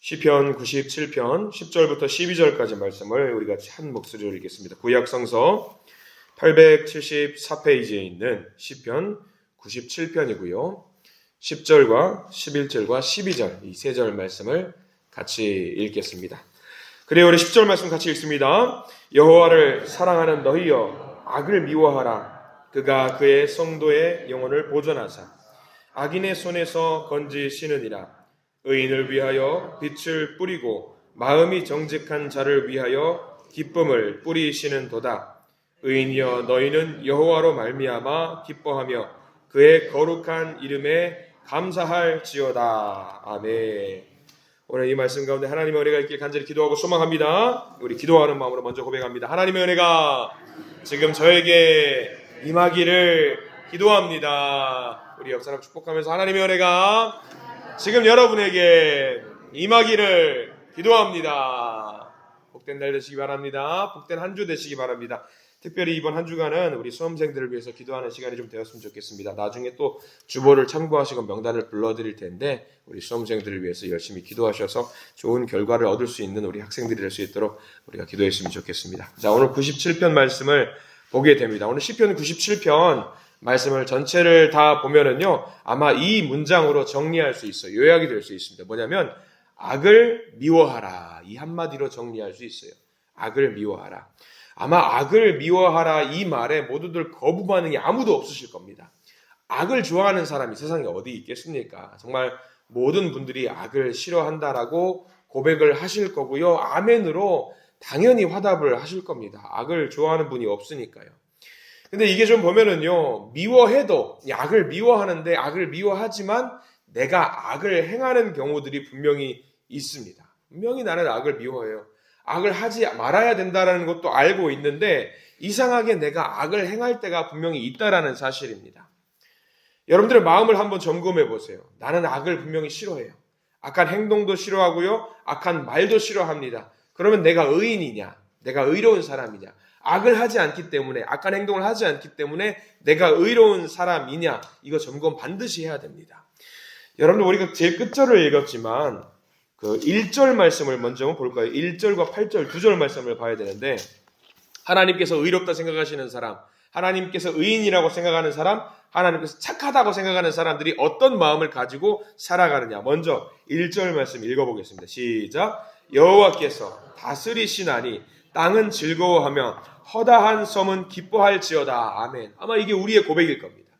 시편 97편 10절부터 12절까지 말씀을 우리 같이 한 목소리로 읽겠습니다. 구약 성서 874페이지에 있는 시편 97편이고요. 10절과 11절과 12절 이 세 절 말씀을 같이 읽겠습니다. 그래요, 우리 10절 말씀 같이 읽습니다. 여호와를 사랑하는 너희여 악을 미워하라. 그가 그의 성도의 영혼을 보존하사 악인의 손에서 건지시느니라. 의인을 위하여 빛을 뿌리고 마음이 정직한 자를 위하여 기쁨을 뿌리시는도다. 의인이여 너희는 여호와로 말미암아 기뻐하며 그의 거룩한 이름에 감사할지어다. 아멘. 오늘 이 말씀 가운데 하나님의 은혜가 있길 간절히 기도하고 소망합니다. 우리 기도하는 마음으로 먼저 고백합니다. 하나님의 은혜가 지금 저에게 임하기를 기도합니다. 우리 옆 사람 축복하면서 하나님의 은혜가 지금 여러분에게 임하기를 기도합니다. 복된 날 되시기 바랍니다. 복된 한 주 되시기 바랍니다. 특별히 이번 한 주간은 우리 수험생들을 위해서 기도하는 시간이 좀 되었으면 좋겠습니다. 나중에 또 주보를 참고하시고 명단을 불러드릴 텐데 우리 수험생들을 위해서 열심히 기도하셔서 좋은 결과를 얻을 수 있는 우리 학생들이 될 수 있도록 우리가 기도했으면 좋겠습니다. 자, 오늘 97편 말씀을 보게 됩니다. 오늘 시편 97편 말씀을 전체를 다 보면은요, 아마 이 문장으로 정리할 수 있어요. 요약이 될 수 있습니다. 뭐냐면 악을 미워하라, 이 한마디로 정리할 수 있어요. 악을 미워하라. 아마 악을 미워하라 이 말에 모두들 거부 반응이 아무도 없으실 겁니다. 악을 좋아하는 사람이 세상에 어디 있겠습니까? 정말 모든 분들이 악을 싫어한다라고 고백을 하실 거고요. 아멘으로 당연히 화답을 하실 겁니다. 악을 좋아하는 분이 없으니까요. 근데 이게 좀 보면은요, 미워해도 악을 미워하는데 악을 미워하지만 내가 악을 행하는 경우들이 분명히 있습니다. 분명히 나는 악을 미워해요. 악을 하지 말아야 된다는 것도 알고 있는데 이상하게 내가 악을 행할 때가 분명히 있다라는 사실입니다. 여러분들의 마음을 한번 점검해 보세요. 나는 악을 분명히 싫어해요. 악한 행동도 싫어하고요. 악한 말도 싫어합니다. 그러면 내가 의인이냐? 내가 의로운 사람이냐? 악을 하지 않기 때문에, 악한 행동을 하지 않기 때문에 내가 의로운 사람이냐? 이거 점검 반드시 해야 됩니다. 여러분들 우리가 제일 끝절을 읽었지만 그 1절 말씀을 먼저 볼까요? 1절과 8절 두 절 말씀을 봐야 되는데 하나님께서 의롭다 생각하시는 사람, 하나님께서 의인이라고 생각하는 사람, 하나님께서 착하다고 생각하는 사람들이 어떤 마음을 가지고 살아가느냐. 먼저 1절 말씀 읽어보겠습니다. 시작. 여호와께서 다스리시나니 땅은 즐거워하며 허다한 섬은 기뻐할지어다. 아멘. 아마 이게 우리의 고백일 겁니다.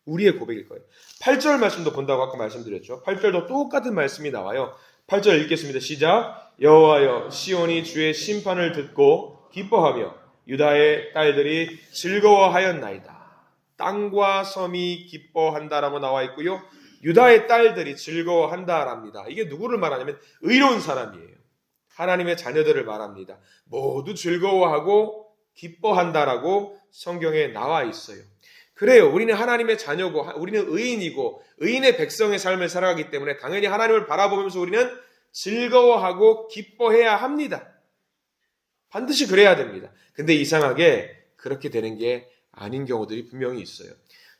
우리의 고백일 거예요. 8절 말씀도 본다고 아까 말씀드렸죠. 8절도 똑같은 말씀이 나와요. 8절 읽겠습니다. 시작. 여호와여 시온이 주의 심판을 듣고 기뻐하며 유다의 딸들이 즐거워하였나이다. 땅과 섬이 기뻐한다라고 나와 있고요. 유다의 딸들이 즐거워한다랍니다. 이게 누구를 말하냐면 의로운 사람이에요. 하나님의 자녀들을 말합니다. 모두 즐거워하고 기뻐한다라고 성경에 나와 있어요. 그래요. 우리는 하나님의 자녀고 우리는 의인이고 의인의 백성의 삶을 살아가기 때문에 당연히 하나님을 바라보면서 우리는 즐거워하고 기뻐해야 합니다. 반드시 그래야 됩니다. 근데 이상하게 그렇게 되는 게 아닌 경우들이 분명히 있어요.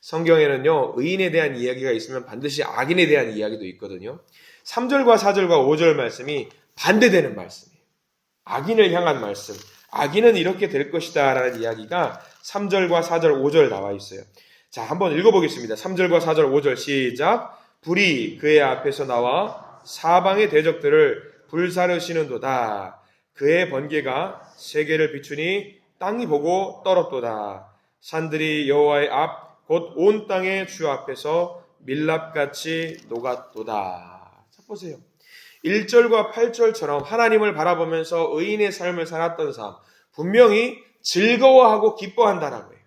성경에는요, 의인에 대한 이야기가 있으면 반드시 악인에 대한 이야기도 있거든요. 3절과 4절과 5절 말씀이 반대되는 말씀이에요. 악인을 향한 말씀. 악인은 이렇게 될 것이다 라는 이야기가 3절과 4절, 5절 나와 있어요. 자, 한번 읽어보겠습니다. 3절과 4절, 5절 시작. 불이 그의 앞에서 나와 사방의 대적들을 불사르시는도다. 그의 번개가 세계를 비추니 땅이 보고 떨었도다. 산들이 여호와의 앞 곧 온 땅의 주 앞에서 밀랍같이 녹았도다. 자, 보세요. 1절과 8절처럼 하나님을 바라보면서 의인의 삶을 살았던 사람, 분명히 즐거워하고 기뻐한다라고 해요.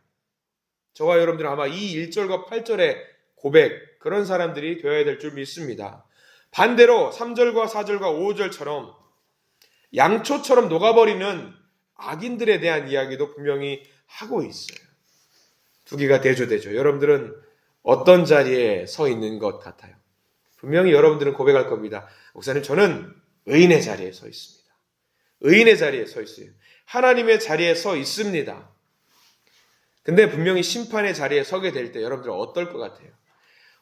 저와 여러분들은 아마 이 1절과 8절의 고백, 그런 사람들이 되어야 될 줄 믿습니다. 반대로 3절과 4절과 5절처럼 양초처럼 녹아버리는 악인들에 대한 이야기도 분명히 하고 있어요. 두 개가 대조되죠. 여러분들은 어떤 자리에 서 있는 것 같아요? 분명히 여러분들은 고백할 겁니다. 목사님, 저는 의인의 자리에 서 있습니다. 의인의 자리에 서 있어요. 하나님의 자리에 서 있습니다. 근데 분명히 심판의 자리에 서게 될 때 여러분들은 어떨 것 같아요?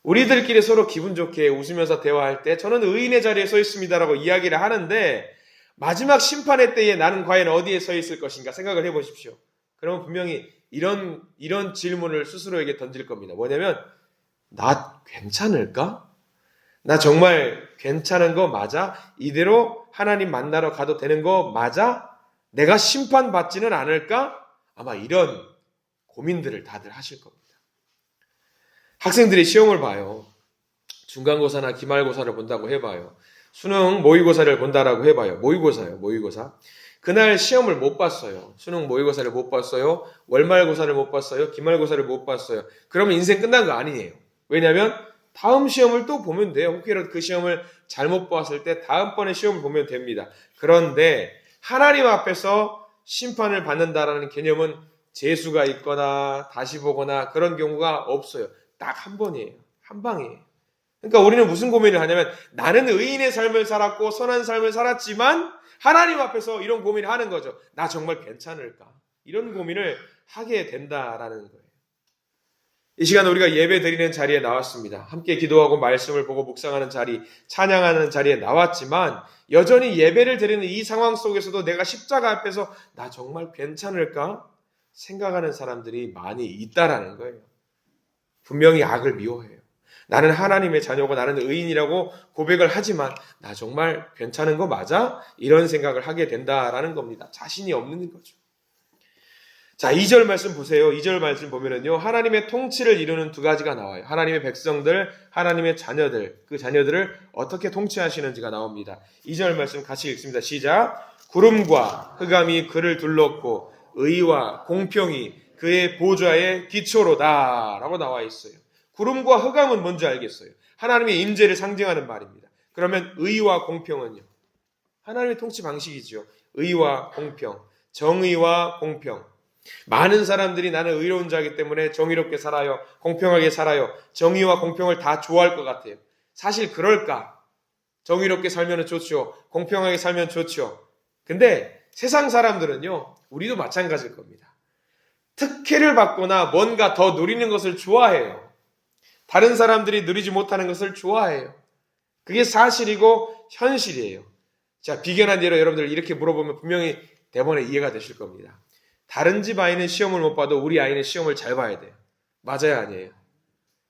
우리들끼리 서로 기분 좋게 웃으면서 대화할 때 저는 의인의 자리에 서 있습니다라고 이야기를 하는데 마지막 심판의 때에 나는 과연 어디에 서 있을 것인가 생각을 해보십시오. 그러면 분명히 이런 질문을 스스로에게 던질 겁니다. 뭐냐면 나 괜찮을까? 나 정말 괜찮은 거 맞아? 이대로 하나님 만나러 가도 되는 거 맞아? 내가 심판받지는 않을까? 아마 이런 고민들을 다들 하실 겁니다. 학생들이 시험을 봐요. 중간고사나 기말고사를 본다고 해봐요. 수능 모의고사를 본다라고 해봐요. 모의고사요, 모의고사. 그날 시험을 못 봤어요. 수능 모의고사를 못 봤어요. 월말고사를 못 봤어요. 기말고사를 못 봤어요. 그러면 인생 끝난 거 아니에요. 왜냐하면 다음 시험을 또 보면 돼요. 혹여라도 그 시험을 잘못 봤을 때 다음번에 시험을 보면 됩니다. 그런데 하나님 앞에서 심판을 받는다라는 개념은 재수가 있거나 다시 보거나 그런 경우가 없어요. 딱 한 번이에요. 한 방이에요. 그러니까 우리는 무슨 고민을 하냐면 나는 의인의 삶을 살았고 선한 삶을 살았지만 하나님 앞에서 이런 고민을 하는 거죠. 나 정말 괜찮을까? 이런 고민을 하게 된다라는 거예요. 이 시간 우리가 예배 드리는 자리에 나왔습니다. 함께 기도하고 말씀을 보고 묵상하는 자리, 찬양하는 자리에 나왔지만 여전히 예배를 드리는 이 상황 속에서도 내가 십자가 앞에서 나 정말 괜찮을까? 생각하는 사람들이 많이 있다라는 거예요. 분명히 악을 미워해요. 나는 하나님의 자녀고 나는 의인이라고 고백을 하지만 나 정말 괜찮은 거 맞아? 이런 생각을 하게 된다라는 겁니다. 자신이 없는 거죠. 자, 2절 말씀 보세요. 2절 말씀 보면은요, 하나님의 통치를 이루는 두 가지가 나와요. 하나님의 백성들, 하나님의 자녀들, 그 자녀들을 어떻게 통치하시는지가 나옵니다. 2절 말씀 같이 읽습니다. 시작. 구름과 흑암이 그를 둘렀고 의와 공평이 그의 보좌의 기초로다 라고 나와 있어요. 구름과 흑암은 뭔지 알겠어요. 하나님의 임재를 상징하는 말입니다. 그러면 의와 공평은요? 하나님의 통치 방식이죠. 의와 공평, 정의와 공평. 많은 사람들이 나는 의로운 자이기 때문에 정의롭게 살아요. 공평하게 살아요. 정의와 공평을 다 좋아할 것 같아요. 사실 그럴까? 정의롭게 살면 좋죠. 공평하게 살면 좋죠. 근데 세상 사람들은요, 우리도 마찬가지일 겁니다. 특혜를 받거나 뭔가 더 누리는 것을 좋아해요. 다른 사람들이 누리지 못하는 것을 좋아해요. 그게 사실이고 현실이에요. 자, 비견한 예로 여러분들 이렇게 물어보면 분명히 대번에 이해가 되실 겁니다. 다른 집 아이는 시험을 못 봐도 우리 아이는 시험을 잘 봐야 돼요. 맞아요, 아니에요?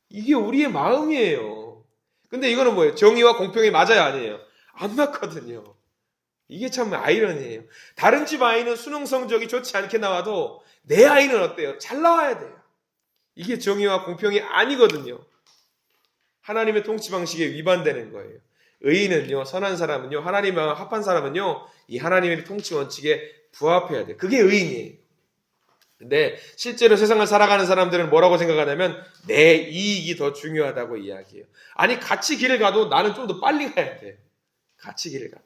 이게 우리의 마음이에요. 근데 이거는 뭐예요? 정의와 공평이 맞아요, 아니에요? 안 맞거든요. 이게 참 아이러니예요. 다른 집 아이는 수능 성적이 좋지 않게 나와도 내 아이는 어때요? 잘 나와야 돼요. 이게 정의와 공평이 아니거든요. 하나님의 통치 방식에 위반되는 거예요. 의인은요, 선한 사람은요, 하나님과 합한 사람은요, 이 하나님의 통치 원칙에 부합해야 돼요. 그게 의인이에요. 근데 실제로 세상을 살아가는 사람들은 뭐라고 생각하냐면 내 이익이 더 중요하다고 이야기해요. 아니, 같이 길을 가도 나는 좀 더 빨리 가야 돼. 같이 길을 가도.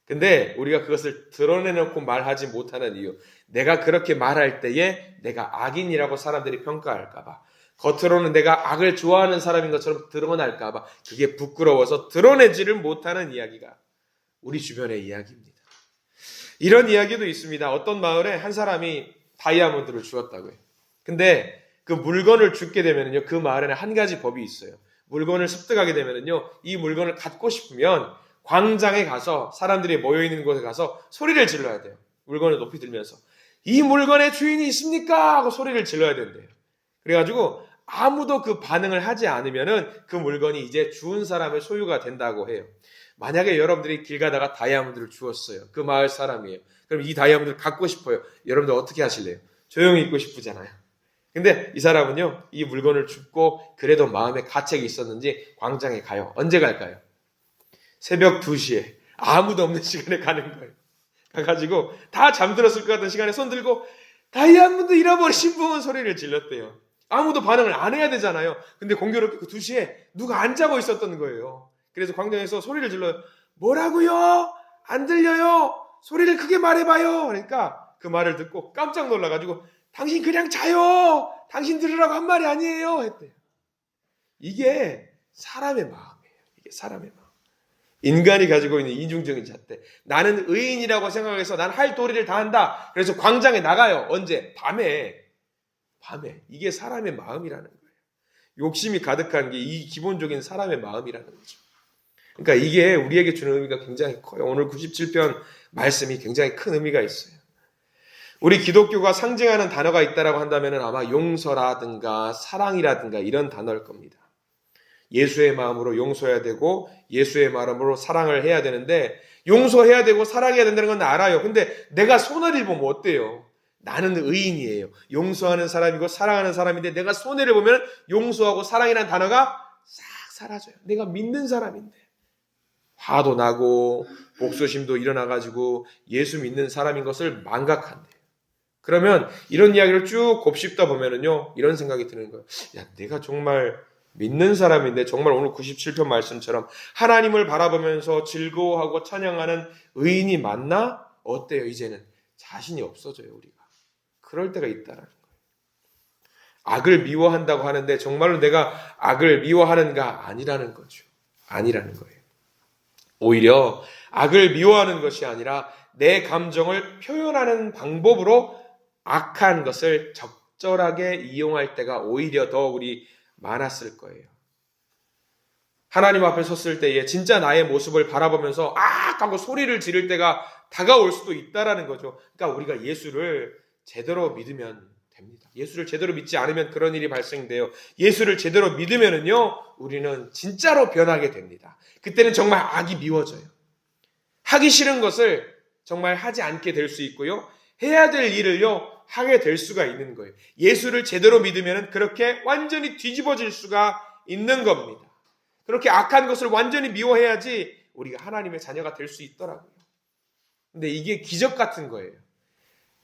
근데 우리가 그것을 드러내놓고 말하지 못하는 이유, 내가 그렇게 말할 때에 내가 악인이라고 사람들이 평가할까봐, 겉으로는 내가 악을 좋아하는 사람인 것처럼 드러날까봐 그게 부끄러워서 드러내지를 못하는 이야기가 우리 주변의 이야기입니다. 이런 이야기도 있습니다. 어떤 마을에 한 사람이 다이아몬드를 주었다고요. 근데 그 물건을 줍게 되면요, 그 마을에는 한 가지 법이 있어요. 물건을 습득하게 되면요, 이 물건을 갖고 싶으면 광장에 가서 사람들이 모여있는 곳에 가서 소리를 질러야 돼요. 물건을 높이 들면서 이 물건의 주인이 있습니까? 하고 소리를 질러야 된대요. 그래가지고 아무도 그 반응을 하지 않으면은 그 물건이 이제 주운 사람의 소유가 된다고 해요. 만약에 여러분들이 길 가다가 다이아몬드를 주었어요. 그 마을 사람이에요. 그럼 이 다이아몬드를 갖고 싶어요. 여러분들 어떻게 하실래요? 조용히 있고 싶으잖아요. 근데 이 사람은요, 이 물건을 줍고 그래도 마음에 가책이 있었는지 광장에 가요. 언제 갈까요? 새벽 2시에 아무도 없는 시간에 가는 거예요. 가가지고 다 잠들었을 것 같은 시간에 손 들고 다이아몬드 잃어버리신 분 소리를 질렀대요. 아무도 반응을 안 해야 되잖아요. 근데 공교롭게 그 2시에 누가 안 자고 있었던 거예요. 그래서 광장에서 소리를 질러요. 뭐라고요? 안 들려요? 소리를 크게 말해봐요. 그러니까 그 말을 듣고 깜짝 놀라가지고 당신 그냥 자요. 당신 들으라고 한 말이 아니에요. 했대요. 이게 사람의 마음이에요. 이게 사람의 마음. 인간이 가지고 있는 이중적인 잣대. 나는 의인이라고 생각해서 난 할 도리를 다 한다. 그래서 광장에 나가요. 언제? 밤에. 이게 사람의 마음이라는 거예요. 욕심이 가득한 게 이 기본적인 사람의 마음이라는 거죠. 그러니까 이게 우리에게 주는 의미가 굉장히 커요. 오늘 97편 말씀이 굉장히 큰 의미가 있어요. 우리 기독교가 상징하는 단어가 있다라고 한다면 아마 용서라든가 사랑이라든가 이런 단어일 겁니다. 예수의 마음으로 용서해야 되고 예수의 마음으로 사랑을 해야 되는데 용서해야 되고 사랑해야 된다는 건 알아요. 근데 내가 손해를 보면 어때요? 나는 의인이에요. 용서하는 사람이고 사랑하는 사람인데 내가 손해를 보면 용서하고 사랑이라는 단어가 싹 사라져요. 내가 믿는 사람인데. 화도 나고 복수심도 일어나가지고 예수 믿는 사람인 것을 망각한대요. 그러면 이런 이야기를 쭉 곱씹다 보면은요, 이런 생각이 드는 거예요. 야, 내가 정말 믿는 사람인데 정말 오늘 97편 말씀처럼 하나님을 바라보면서 즐거워하고 찬양하는 의인이 맞나? 어때요? 이제는 자신이 없어져요, 우리가. 그럴 때가 있다라는 거예요. 악을 미워한다고 하는데 정말로 내가 악을 미워하는가? 아니라는 거죠. 아니라는 거예요. 오히려 악을 미워하는 것이 아니라 내 감정을 표현하는 방법으로 악한 것을 적절하게 이용할 때가 오히려 더 우리 많았을 거예요. 하나님 앞에 섰을 때에 진짜 나의 모습을 바라보면서 악! 하고 소리를 지를 때가 다가올 수도 있다라는 거죠. 그러니까 우리가 예수를 제대로 믿으면 됩니다. 예수를 제대로 믿지 않으면 그런 일이 발생돼요. 예수를 제대로 믿으면은요, 우리는 진짜로 변하게 됩니다. 그때는 정말 악이 미워져요. 하기 싫은 것을 정말 하지 않게 될 수 있고요. 해야 될 일을요, 하게 될 수가 있는 거예요. 예수를 제대로 믿으면 그렇게 완전히 뒤집어질 수가 있는 겁니다. 그렇게 악한 것을 완전히 미워해야지 우리가 하나님의 자녀가 될 수 있더라고요. 근데 이게 기적 같은 거예요.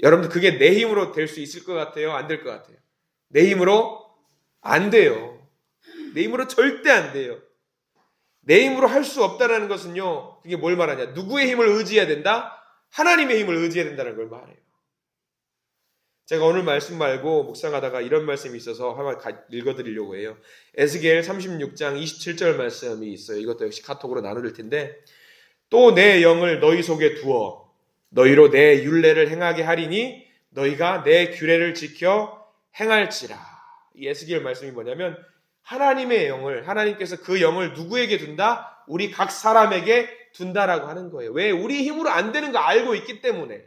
여러분들 그게 내 힘으로 될 수 있을 것 같아요? 안 될 것 같아요? 내 힘으로 안 돼요. 내 힘으로 절대 안 돼요. 내 힘으로 할 수 없다는 것은요, 그게 뭘 말하냐? 누구의 힘을 의지해야 된다? 하나님의 힘을 의지해야 된다는 걸 말해요. 제가 오늘 말씀 말고 묵상하다가 이런 말씀이 있어서 한번 읽어드리려고 해요. 에스겔 36장 27절 말씀이 있어요. 이것도 역시 카톡으로 나눌 텐데, 또 내 영을 너희 속에 두어 너희로 내 율례를 행하게 하리니 너희가 내 규례를 지켜 행할지라. 이 에스겔 말씀이 뭐냐면 하나님의 영을, 하나님께서 그 영을 누구에게 둔다? 우리 각 사람에게 둔다라고 하는 거예요. 왜? 우리 힘으로 안 되는 거 알고 있기 때문에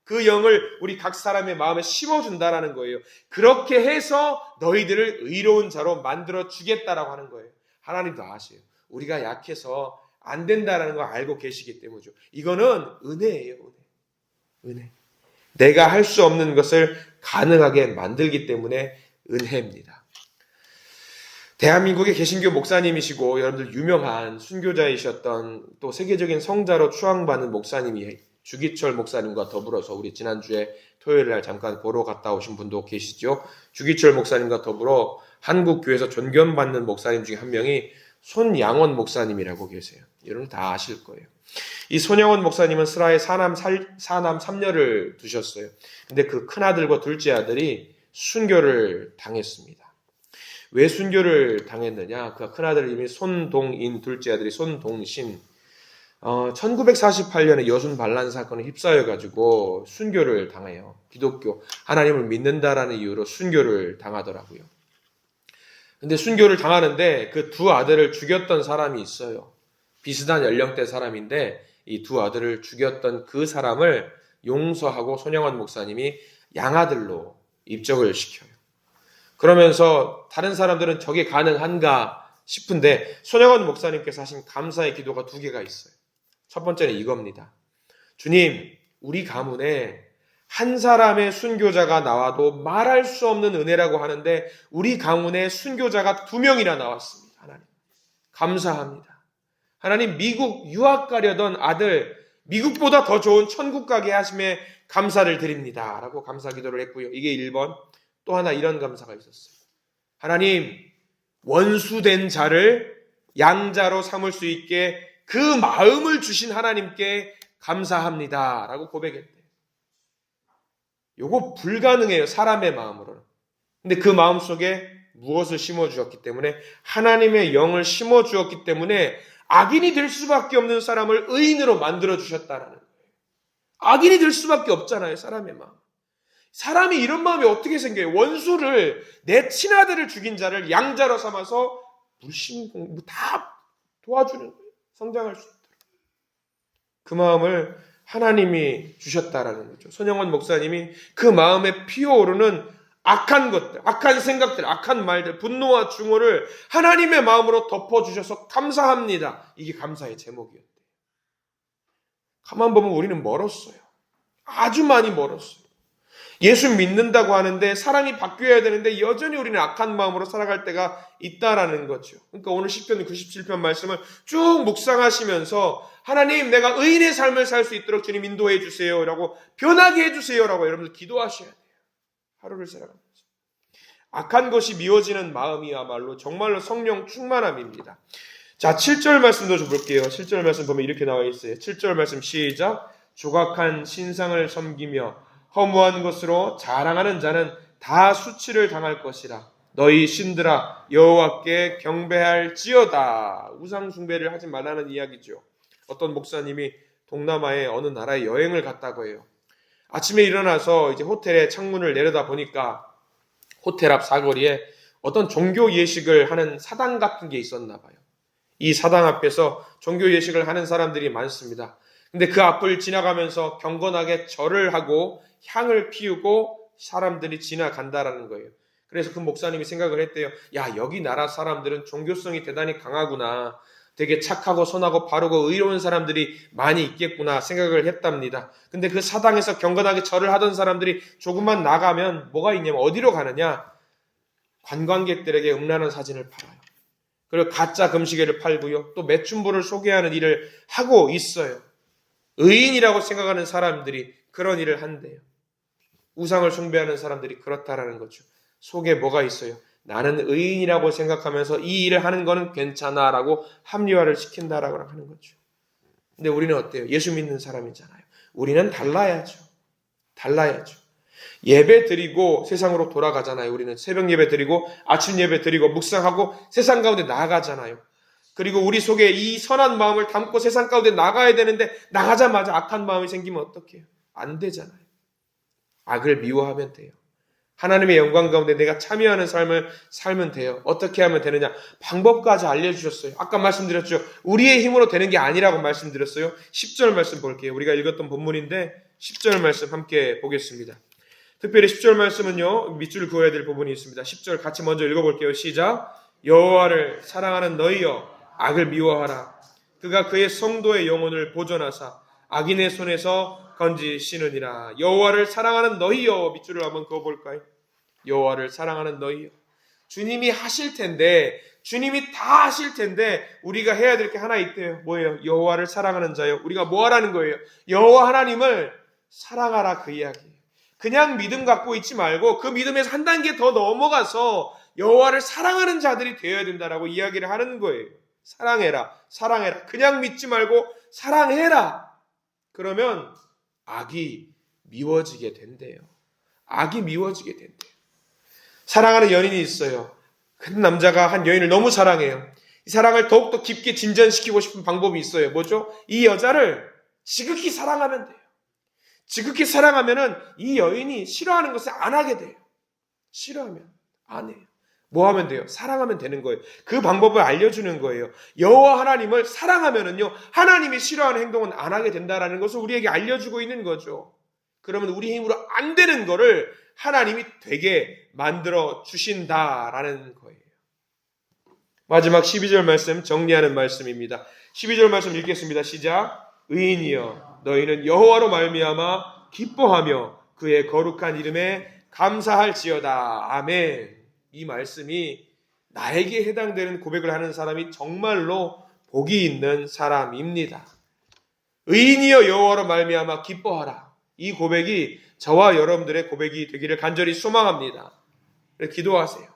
그 영을 우리 각 사람의 마음에 심어준다라는 거예요. 그렇게 해서 너희들을 의로운 자로 만들어 주겠다라고 하는 거예요. 하나님도 아세요. 우리가 약해서 안 된다라는 걸 알고 계시기 때문이죠. 이거는 은혜예요. 은혜. 내가 할 수 없는 것을 가능하게 만들기 때문에 은혜입니다. 대한민국의 개신교 목사님이시고 여러분들 유명한 순교자이셨던 또 세계적인 성자로 추앙받는 목사님이 주기철 목사님과 더불어서 우리 지난주에 토요일 날 잠깐 보러 갔다 오신 분도 계시죠. 주기철 목사님과 더불어 한국 교회에서 존경받는 목사님 중에 한 명이 손양원 목사님이라고 계세요. 여러분 다 아실 거예요. 이 손양원 목사님은 스라에 사남 3녀를 두셨어요. 근데 그 큰아들과 둘째 아들이 순교를 당했습니다. 왜 순교를 당했느냐? 그 큰아들 이름이 손동인, 둘째 아들이 손동신. 1948년에 여순 반란 사건에 휩싸여가지고 순교를 당해요. 기독교, 하나님을 믿는다라는 이유로 순교를 당하더라고요. 근데 순교를 당하는데 그 두 아들을 죽였던 사람이 있어요. 비슷한 연령대 사람인데 이 두 아들을 죽였던 그 사람을 용서하고 손양원 목사님이 양아들로 입적을 시켜요. 그러면서 다른 사람들은 저게 가능한가 싶은데 손양원 목사님께서 하신 감사의 기도가 두 개가 있어요. 첫 번째는 이겁니다. 주님, 우리 가문에 한 사람의 순교자가 나와도 말할 수 없는 은혜라고 하는데 우리 가문에 순교자가 2명이나 나왔습니다. 하나님, 감사합니다. 하나님, 미국 유학 가려던 아들, 미국보다 더 좋은 천국 가게 하심에 감사를 드립니다. 라고 감사 기도를 했고요. 이게 1번. 또 하나 이런 감사가 있었어요. 하나님, 원수된 자를 양자로 삼을 수 있게 그 마음을 주신 하나님께 감사합니다. 라고 고백했대요. 요거 불가능해요. 사람의 마음으로는. 근데 그 마음 속에 무엇을 심어주었기 때문에 하나님의 영을 심어주었기 때문에 악인이 될 수밖에 없는 사람을 의인으로 만들어주셨다는 거예요. 악인이 될 수밖에 없잖아요. 사람의 마음. 사람이 이런 마음이 어떻게 생겨요? 원수를, 내 친아들을 죽인 자를 양자로 삼아서 물씬 다 도와주는 거예요. 성장할 수 있도록. 그 마음을 하나님이 주셨다라는 거죠. 손영원 목사님이 그 마음에 피어오르는 악한 것들, 악한 생각들, 악한 말들, 분노와 증오를 하나님의 마음으로 덮어주셔서 감사합니다. 이게 감사의 제목이었대요. 가만 보면 우리는 멀었어요. 아주 많이 멀었어요. 예수 믿는다고 하는데 사람이 바뀌어야 되는데 여전히 우리는 악한 마음으로 살아갈 때가 있다라는 거죠. 그러니까 오늘 시편 97편 말씀을 쭉 묵상하시면서 하나님, 내가 의인의 삶을 살 수 있도록 주님 인도해 주세요 라고, 변하게 해주세요 라고 여러분들 기도하셔야 돼요. 하루를 살아가면서. 악한 것이 미워지는 마음이야말로 정말로 성령 충만함입니다. 자, 7절 말씀도 좀 볼게요. 7절 말씀 보면 이렇게 나와 있어요. 7절 말씀 시작. 조각한 신상을 섬기며 허무한 것으로 자랑하는 자는 다 수치를 당할 것이라. 너희 신들아 여호와께 경배할지어다. 우상 숭배를 하지 말라는 이야기죠. 어떤 목사님이 동남아의 어느 나라에 여행을 갔다고 해요. 아침에 일어나서 이제 호텔의 창문을 내려다 보니까 호텔 앞 사거리에 어떤 종교 예식을 하는 사당 같은 게 있었나 봐요. 이 사당 앞에서 종교 예식을 하는 사람들이 많습니다. 근데 그 앞을 지나가면서 경건하게 절을 하고 향을 피우고 사람들이 지나간다라는 거예요. 그래서 그 목사님이 생각을 했대요. 야, 여기 나라 사람들은 종교성이 대단히 강하구나. 되게 착하고 선하고 바르고 의로운 사람들이 많이 있겠구나 생각을 했답니다. 근데 그 사당에서 경건하게 절을 하던 사람들이 조금만 나가면 뭐가 있냐면 어디로 가느냐? 관광객들에게 음란한 사진을 팔아요. 그리고 가짜 금시계를 팔고요. 또 매춘부를 소개하는 일을 하고 있어요. 의인이라고 생각하는 사람들이 그런 일을 한대요. 우상을 숭배하는 사람들이 그렇다라는 거죠. 속에 뭐가 있어요? 나는 의인이라고 생각하면서 이 일을 하는 거는 괜찮아라고 합리화를 시킨다라고 하는 거죠. 근데 우리는 어때요? 예수 믿는 사람이잖아요. 우리는 달라야죠. 달라야죠. 예배 드리고 세상으로 돌아가잖아요. 우리는 새벽 예배 드리고 아침 예배 드리고 묵상하고 세상 가운데 나가잖아요. 그리고 우리 속에 이 선한 마음을 담고 세상 가운데 나가야 되는데 나가자마자 악한 마음이 생기면 어떡해요? 안 되잖아요. 악을 미워하면 돼요. 하나님의 영광 가운데 내가 참여하는 삶을 살면 돼요. 어떻게 하면 되느냐? 방법까지 알려주셨어요. 아까 말씀드렸죠. 우리의 힘으로 되는 게 아니라고 말씀드렸어요. 10절 말씀 볼게요. 우리가 읽었던 본문인데 10절 말씀 함께 보겠습니다. 특별히 10절 말씀은요, 밑줄 그어야 될 부분이 있습니다. 10절 같이 먼저 읽어볼게요. 시작. 여호와를 사랑하는 너희여 악을 미워하라. 그가 그의 성도의 영혼을 보존하사 악인의 손에서 건지시느니라. 여호와를 사랑하는 너희여. 밑줄을 한번 그어볼까요? 여호와를 사랑하는 너희여. 주님이 하실 텐데, 주님이 다 하실 텐데 우리가 해야 될 게 하나 있대요. 뭐예요? 여호와를 사랑하는 자요. 우리가 뭐 하라는 거예요? 여호와 하나님을 사랑하라, 그 이야기예요. 그냥 믿음 갖고 있지 말고 그 믿음에서 한 단계 더 넘어가서 여호와를 사랑하는 자들이 되어야 된다라고 이야기를 하는 거예요. 사랑해라, 사랑해라. 그냥 믿지 말고 사랑해라. 그러면 악이 미워지게 된대요. 악이 미워지게 된대요. 사랑하는 연인이 있어요. 큰 남자가 한 여인을 너무 사랑해요. 이 사랑을 더욱더 깊게 진전시키고 싶은 방법이 있어요. 뭐죠? 이 여자를 지극히 사랑하면 돼요. 지극히 사랑하면은 이 여인이 싫어하는 것을 안 하게 돼요. 싫어하면 안 해요. 뭐 하면 돼요? 사랑하면 되는 거예요. 그 방법을 알려주는 거예요. 여호와 하나님을 사랑하면은요, 하나님이 싫어하는 행동은 안 하게 된다라는 것을 우리에게 알려주고 있는 거죠. 그러면 우리 힘으로 안 되는 거를 하나님이 되게 만들어 주신다라는 거예요. 마지막 12절 말씀 정리하는 말씀입니다. 12절 말씀 읽겠습니다. 시작. 의인이여 너희는 여호와로 말미암아 기뻐하며 그의 거룩한 이름에 감사할지어다. 아멘. 이 말씀이 나에게 해당되는 고백을 하는 사람이 정말로 복이 있는 사람입니다. 의인이여 여호와로 말미암아 기뻐하라. 이 고백이 저와 여러분들의 고백이 되기를 간절히 소망합니다. 기도하세요.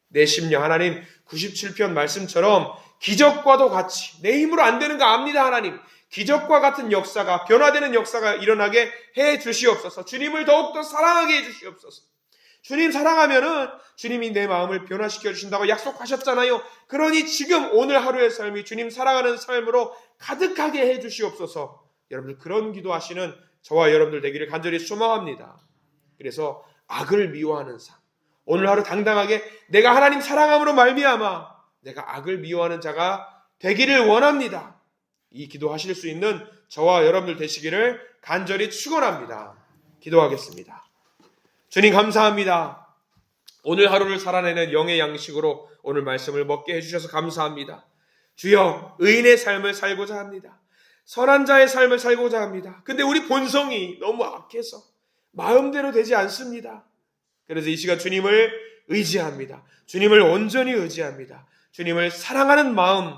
내 심령 하나님 97편 말씀처럼 기적과도 같이 내 힘으로 안 되는 거 압니다. 하나님 기적과 같은 역사가 변화되는 역사가 일어나게 해 주시옵소서. 주님을 더욱더 사랑하게 해 주시옵소서. 주님 사랑하면은 주님이 내 마음을 변화시켜 주신다고 약속하셨잖아요. 그러니 지금 오늘 하루의 삶이 주님 사랑하는 삶으로 가득하게 해 주시옵소서. 여러분들 그런 기도하시는 저와 여러분들 되기를 간절히 소망합니다. 그래서 악을 미워하는 삶. 오늘 하루 당당하게 내가 하나님 사랑함으로 말미암아 내가 악을 미워하는 자가 되기를 원합니다. 이 기도하실 수 있는 저와 여러분들 되시기를 간절히 축원합니다. 기도하겠습니다. 주님 감사합니다. 오늘 하루를 살아내는 영의 양식으로 오늘 말씀을 먹게 해주셔서 감사합니다. 주여, 의인의 삶을 살고자 합니다. 선한 자의 삶을 살고자 합니다. 근데 우리 본성이 너무 악해서 마음대로 되지 않습니다. 그래서 이 시간 주님을 의지합니다. 주님을 온전히 의지합니다. 주님을 사랑하는 마음,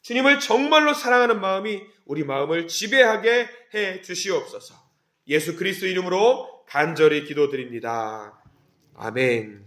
주님을 정말로 사랑하는 마음이 우리 마음을 지배하게 해 주시옵소서. 예수 그리스도 이름으로 간절히 기도드립니다. 아멘.